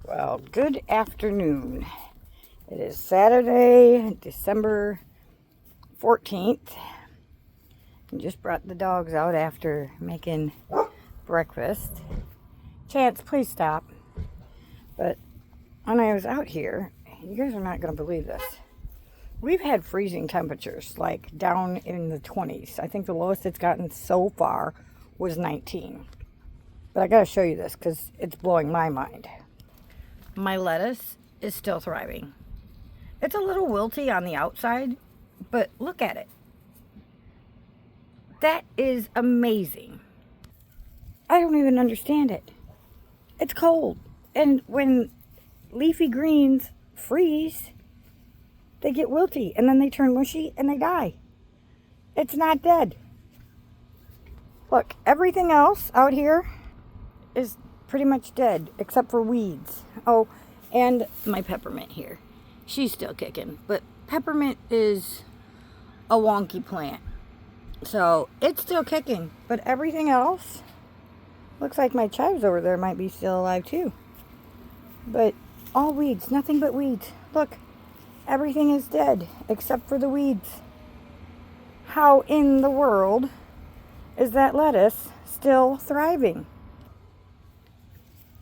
Well, good afternoon. It is Saturday, December 14th. I just brought the dogs out after making breakfast. Chance, please stop. But when I was out here, you guys are not going to believe this. We've had freezing temperatures, like down in the 20s. I think the lowest it's gotten so far was 19. But I got to show you this because it's blowing my mind. My lettuce is still thriving. It's a little wilty on the outside, but look at it. That is amazing. I don't even understand it. It's cold. And when leafy greens freeze, they get wilty and then they turn mushy and they die. It's not dead. Look, everything else out here is pretty much dead except for weeds. Oh, and my peppermint here. She's still kicking, but peppermint is a wonky plant. So it's still kicking, but everything else looks like my chives over there might be still alive too. But all weeds, nothing but weeds. Look, everything is dead except for the weeds. How in the world is that lettuce still thriving?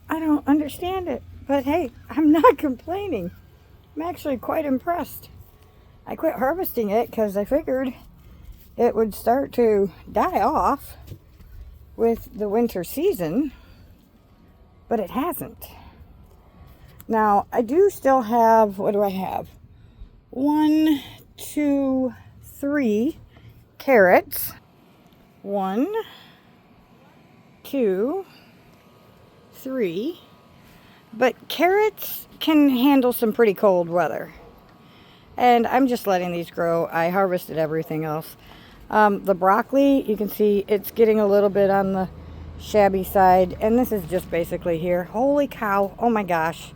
I don't understand it, but hey, I'm not complaining. I'm actually quite impressed. I quit harvesting it because I figured it would start to die off with the winter season, but it hasn't. Now, I do still have, what do I have? 1, 2, 3 carrots. 1, 2, 3. But carrots can handle some pretty cold weather. And I'm just letting these grow. I harvested everything else. The broccoli, you can see it's getting a little bit on the shabby side. And this is just basically here. Holy cow. Oh my gosh.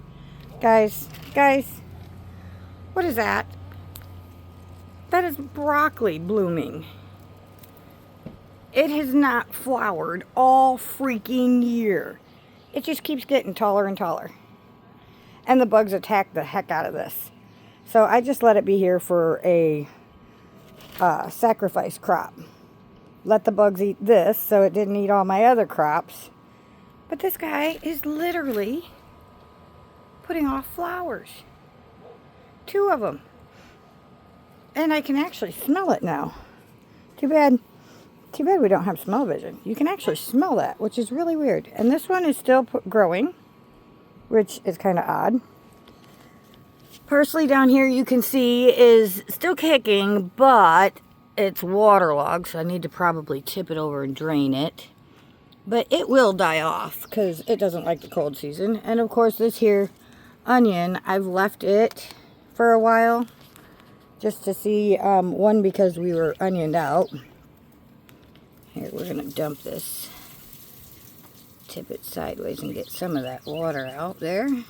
Guys, what is that? That is broccoli blooming. It has not flowered all freaking year. It just keeps getting taller and taller. And the bugs attack the heck out of this. So I just let it be here for a sacrifice crop. Let the bugs eat this so it didn't eat all my other crops. But this guy is literally putting off flowers. 2 of them. And I can actually smell it now. Too bad we don't have smell vision. You can actually smell that, which is really weird. And this one is still growing, which is kind of odd. Parsley down here you can see is still kicking, but it's waterlogged, so I need to probably tip it over and drain it. But it will die off because it doesn't like the cold season. And of course this here onion, I've left it for a while just to see, one, because we were onioned out. Here, we're going to dump this, tip it sideways and get some of that water out there. And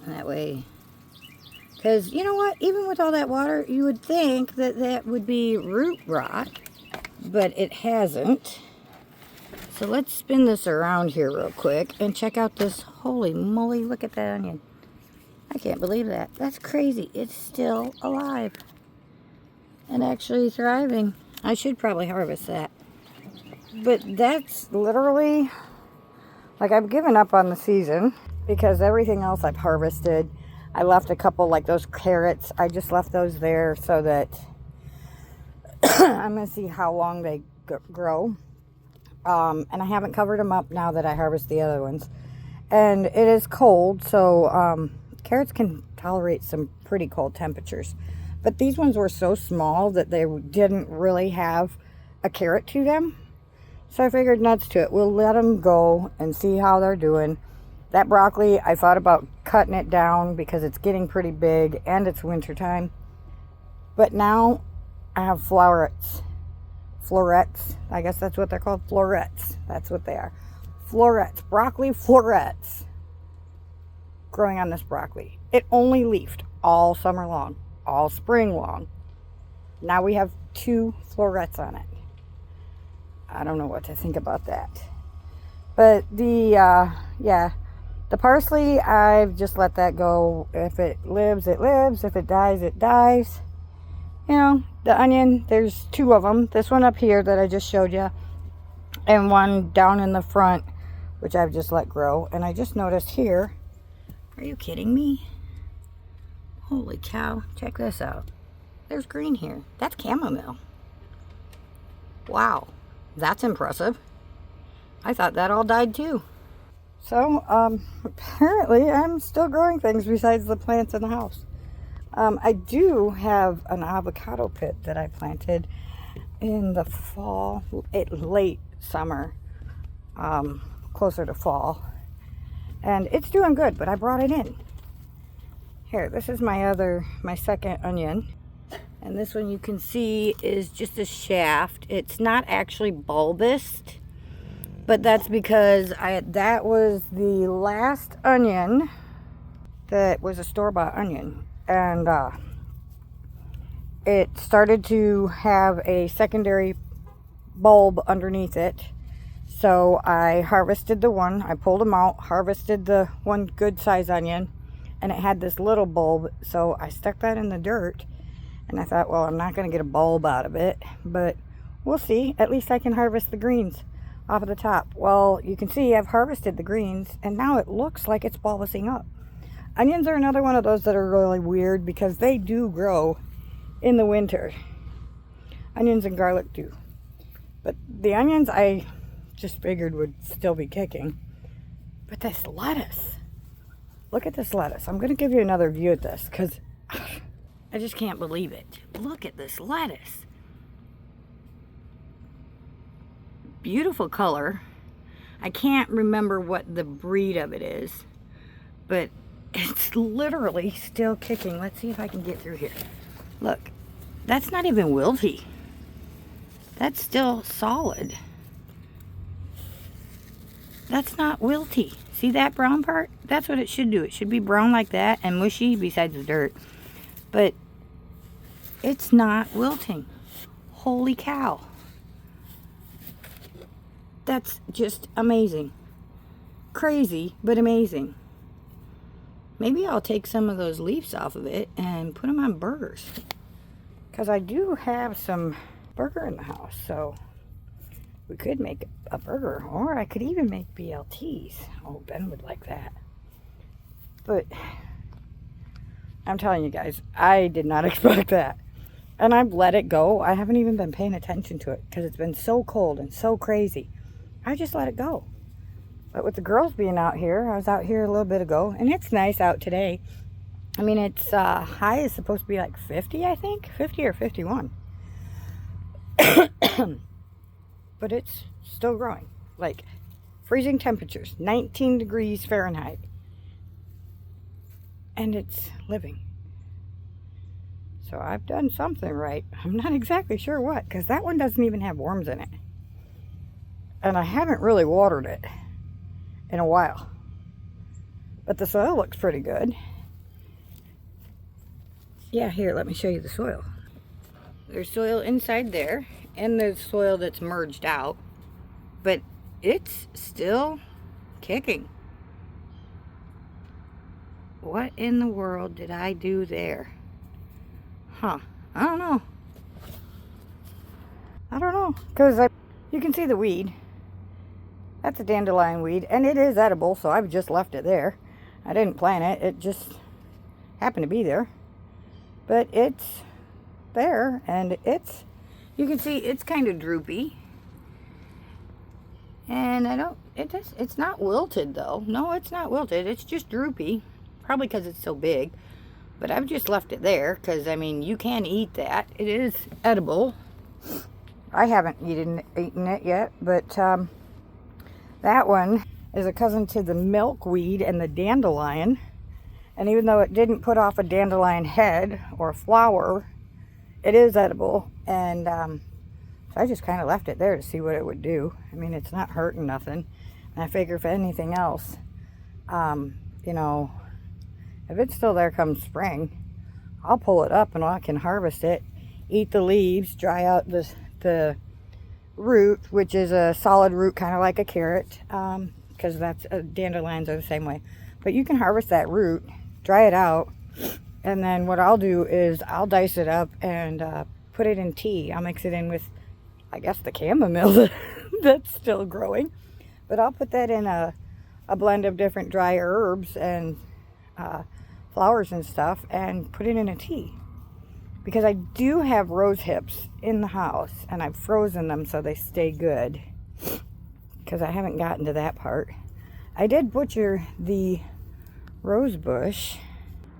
that way, because you know what, even with all that water, you would think that that would be root rot, but it hasn't. So let's spin this around here real quick and check out this. Holy moly, look at that onion. I can't believe that. That's crazy. It's still alive and actually thriving. I should probably harvest that. But that's literally, like, I've given up on the season because everything else I've harvested. I left a couple, like those carrots. I just left those there so that I'm going to see how long they grow. And I haven't covered them up now that I harvest the other ones. And it is cold, so carrots can tolerate some pretty cold temperatures. But these ones were so small that they didn't really have a carrot to them. So I figured nuts to it. We'll let them go and see how they're doing. That broccoli, I thought about cutting it down because it's getting pretty big and it's winter time. But now I have florets. I guess that's what they're called. Florets. That's what they are. Florets. Broccoli florets. Growing on this broccoli. It only leafed all summer long. All spring long. Now we have 2 florets on it. I don't know what to think about that. But the The parsley, I've just let that go. If it lives, it lives. If it dies, it dies. You know, the onion, there's two of them. This one up here that I just showed you, and one down in the front, which I've just let grow. And I just noticed here, are you kidding me? Holy cow, check this out. There's green here. That's chamomile. Wow, that's impressive. I thought that all died too. So, apparently I'm still growing things besides the plants in the house. I do have an avocado pit that I planted in the fall, late summer, closer to fall. And it's doing good, but I brought it in. Here, this is my second onion. And this one you can see is just a shaft. It's not actually bulbous, but that's because that was the last onion that was a store-bought onion. And it started to have a secondary bulb underneath it. So I harvested the one, I pulled them out, harvested the one good size onion, and it had this little bulb. So I stuck that in the dirt. And I thought, well, I'm not going to get a bulb out of it, but we'll see. At least I can harvest the greens off of the top. Well, you can see I've harvested the greens, and now it looks like it's bulbous up. Onions are another one of those that are really weird because they do grow in the winter. Onions and garlic do. But the onions I just figured would still be kicking. But this lettuce. Look at this lettuce. I'm going to give you another view at this because I just can't believe it. Look at this lettuce. Beautiful color. I can't remember what the breed of it is, but it's literally still kicking. Let's see if I can get through here. Look, that's not even wilty. That's still solid. That's not wilty. See that brown part? That's what it should do. It should be brown like that and mushy besides the dirt. But it's not wilting. Holy cow. That's just amazing. Crazy, but amazing. Maybe I'll take some of those leaves off of it and put them on burgers. Because I do have some burger in the house. So we could make a burger. Or I could even make BLTs. Oh, Ben would like that. But I'm telling you guys, I did not expect that. And I've let it go. I haven't even been paying attention to it because it's been so cold and so crazy. I just let it go. But with the girls being out here, I was out here a little bit ago, and it's nice out today. I mean, it's high is supposed to be like 50, I think. 50 or 51. But it's still growing. Like freezing temperatures, 19 degrees Fahrenheit. And it's living. So I've done something right. I'm not exactly sure what, because that one doesn't even have worms in it. And I haven't really watered it in a while. But the soil looks pretty good. Yeah, here, let me show you the soil. There's soil inside there, and there's soil that's merged out. But it's still kicking. What in the world did I do there? Huh. I don't know. Because you can see the weed. That's a dandelion weed. And it is edible, so I've just left it there. I didn't plant it. It just happened to be there. But it's there. And you can see it's kind of droopy. And it's not wilted though. No, it's not wilted. It's just droopy. Probably because it's so big. But I've just left it there because, I mean, you can eat that. It is edible. I haven't eaten it yet, but that one is a cousin to the milkweed and the dandelion. And even though it didn't put off a dandelion head or flower, it is edible. And so I just kind of left it there to see what it would do. I mean, it's not hurting nothing. And I figure if anything else, you know, if it's still there come spring, I'll pull it up and I can harvest it, eat the leaves, dry out the root, which is a solid root, kind of like a carrot. because that's dandelions are the same way. But you can harvest that root, dry it out, and then what I'll do is I'll dice it up and put it in tea. I'll mix it in with, I guess, the chamomile that's still growing. But I'll put that in a blend of different dry herbs and flowers and stuff and put it in a tea. Because I do have rose hips in the house and I've frozen them so they stay good. Because I haven't gotten to that part. I did butcher the rose bush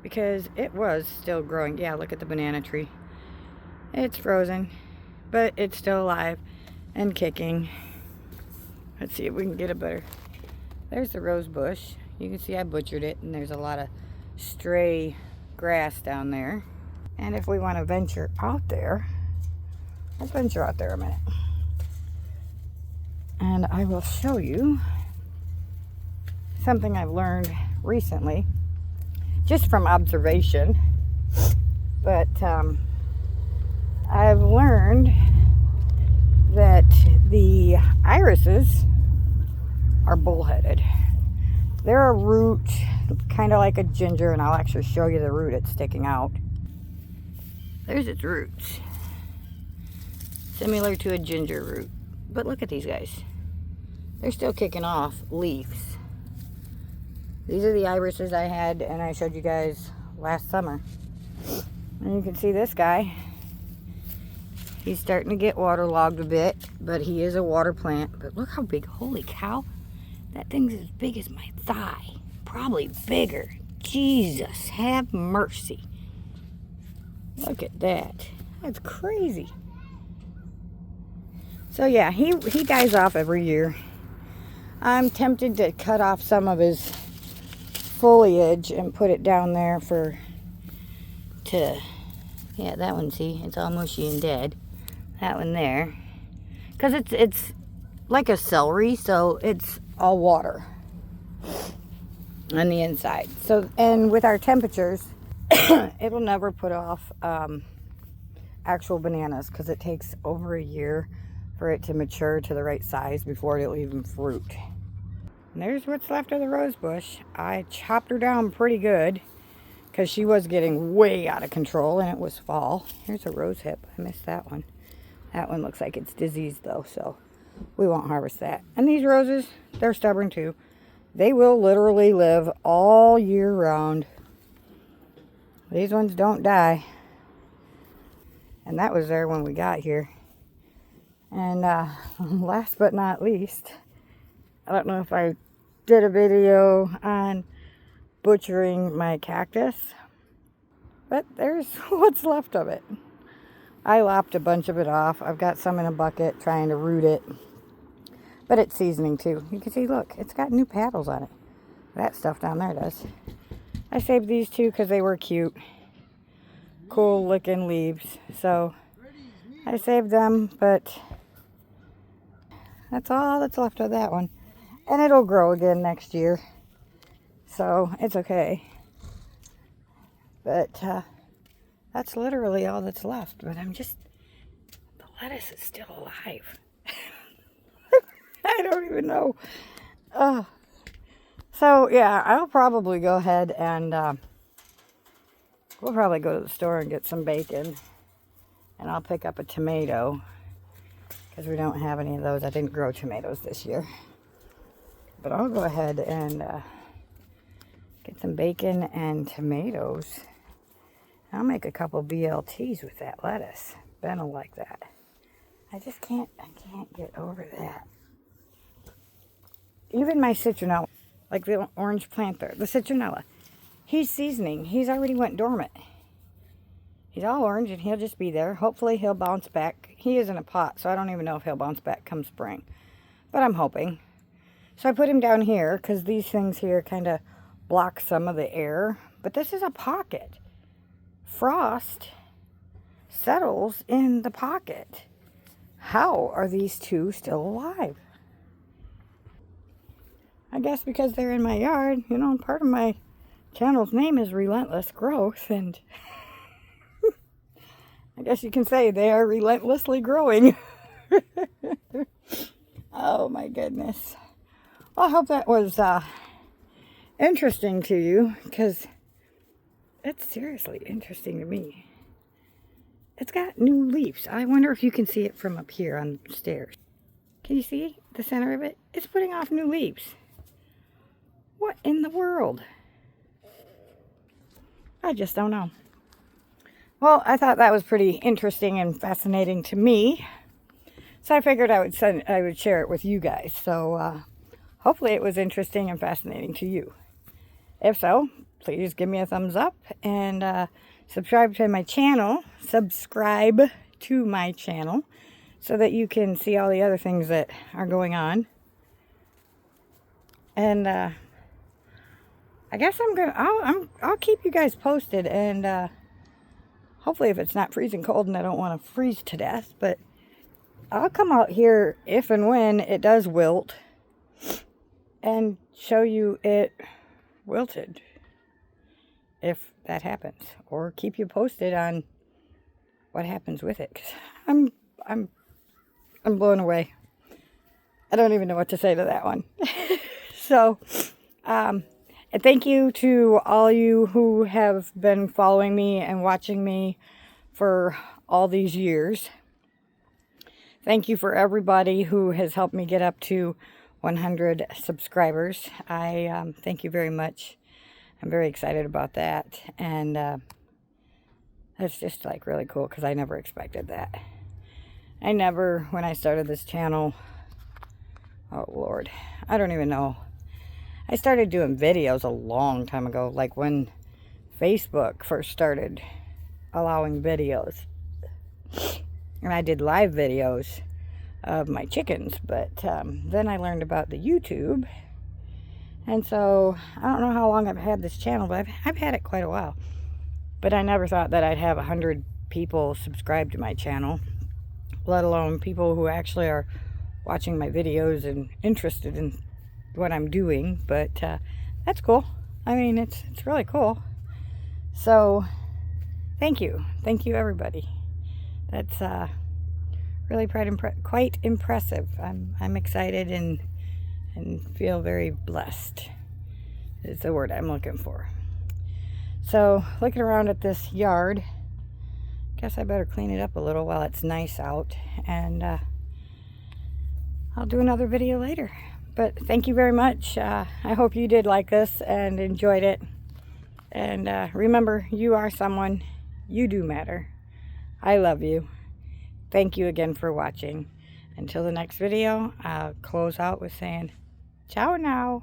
because it was still growing. Yeah, look at the banana tree. It's frozen, but it's still alive and kicking. Let's see if we can get a better. There's the rose bush. You can see I butchered it, and there's a lot of stray grass down there. And if we want to venture out there, let's venture out there a minute. And I will show you something I've learned recently, just from observation. But I've learned that the irises are bullheaded. They're a root, kind of like a ginger, and I'll actually show you the root it's sticking out. There's its roots. Similar to a ginger root. But look at these guys. They're still kicking off leaves. These are the irises I had and I showed you guys last summer. And you can see this guy. He's starting to get waterlogged a bit, but he is a water plant. But look how big, holy cow. That thing's as big as my thigh. Probably bigger. Jesus, have mercy. Look at that. That's crazy. So yeah, he dies off every year. I'm tempted to cut off some of his foliage and put it down there yeah, that one, see, it's all mushy and dead. That one there. Because it's like a celery, so it's all water on the inside. So, and with our temperatures, it'll never put off actual bananas because it takes over a year for it to mature to the right size before it'll even fruit. And there's what's left of the rose bush. I chopped her down pretty good because she was getting way out of control and it was fall. Here's a rose hip. I missed that one. That one looks like it's diseased though, so we won't harvest that. And these roses, they're stubborn too. They will literally live all year round. These ones don't die. And that was there when we got here. And last but not least, I don't know if I did a video on butchering my cactus, but there's what's left of it. I lopped a bunch of it off. I've got some in a bucket trying to root it, but it's seasoning too. You can see, look, it's got new paddles on it. That stuff down there does. I saved these two because they were cute. Cool looking leaves. So I saved them, but that's all that's left of that one. And it'll grow again next year. So it's okay. But that's literally all that's left. But the lettuce is still alive. I don't even know. So yeah, I'll probably go ahead and we'll probably go to the store and get some bacon. And I'll pick up a tomato because we don't have any of those. I didn't grow tomatoes this year. But I'll go ahead and get some bacon and tomatoes. I'll make a couple BLTs with that lettuce. Ben will like that. I can't get over that. Even my citronella, like the orange plant there, the citronella, he's seasoning. He's already went dormant. He's all orange and he'll just be there. Hopefully he'll bounce back. He is in a pot, so I don't even know if he'll bounce back come spring. But I'm hoping. So I put him down here because these things here kind of block some of the air. But this is a pocket. Frost settles in the pocket. How are these two still alive? I guess because they're in my yard. You know, part of my channel's name is Relentless Growth, and I guess you can say they are relentlessly growing. Oh my goodness. Well, I hope that was interesting to you, because it's seriously interesting to me. It's got new leaves. I wonder if you can see it from up here on the stairs. Can you see the center of it? It's putting off new leaves. What in the world? I just don't know. Well, I thought that was pretty interesting and fascinating to me. So I figured I would share it with you guys. So hopefully it was interesting and fascinating to you. If so, please give me a thumbs up and subscribe to my channel. Subscribe to my channel so that you can see all the other things that are going on. And I guess I'll keep you guys posted, and hopefully if it's not freezing cold and I don't want to freeze to death, but I'll come out here if and when it does wilt and show you it wilted, if that happens, or keep you posted on what happens with it. 'Cause I'm blown away. I don't even know what to say to that one. So, and thank you to all you who have been following me and watching me for all these years. Thank you for everybody who has helped me get up to 100 subscribers. I thank you very much. I'm very excited about that, and that's just like really cool, because I never expected that. When I started this channel, oh Lord, I don't even know. I started doing videos a long time ago, like when Facebook first started allowing videos. And I did live videos of my chickens, but then I learned about the YouTube. And so I don't know how long I've had this channel, but I've had it quite a while. But I never thought that I'd have 100 people subscribe to my channel, let alone people who actually are watching my videos and interested in what I'm doing. But that's cool. I mean, it's really cool. So thank you everybody. That's really quite impressive. I'm excited and feel very blessed is the word I'm looking for. So looking around at this yard, guess I better clean it up a little while it's nice out, and I'll do another video later. But thank you very much. I hope you did like this and enjoyed it. And remember, you are someone. You do matter. I love you. Thank you again for watching. Until the next video, I'll close out with saying, ciao now.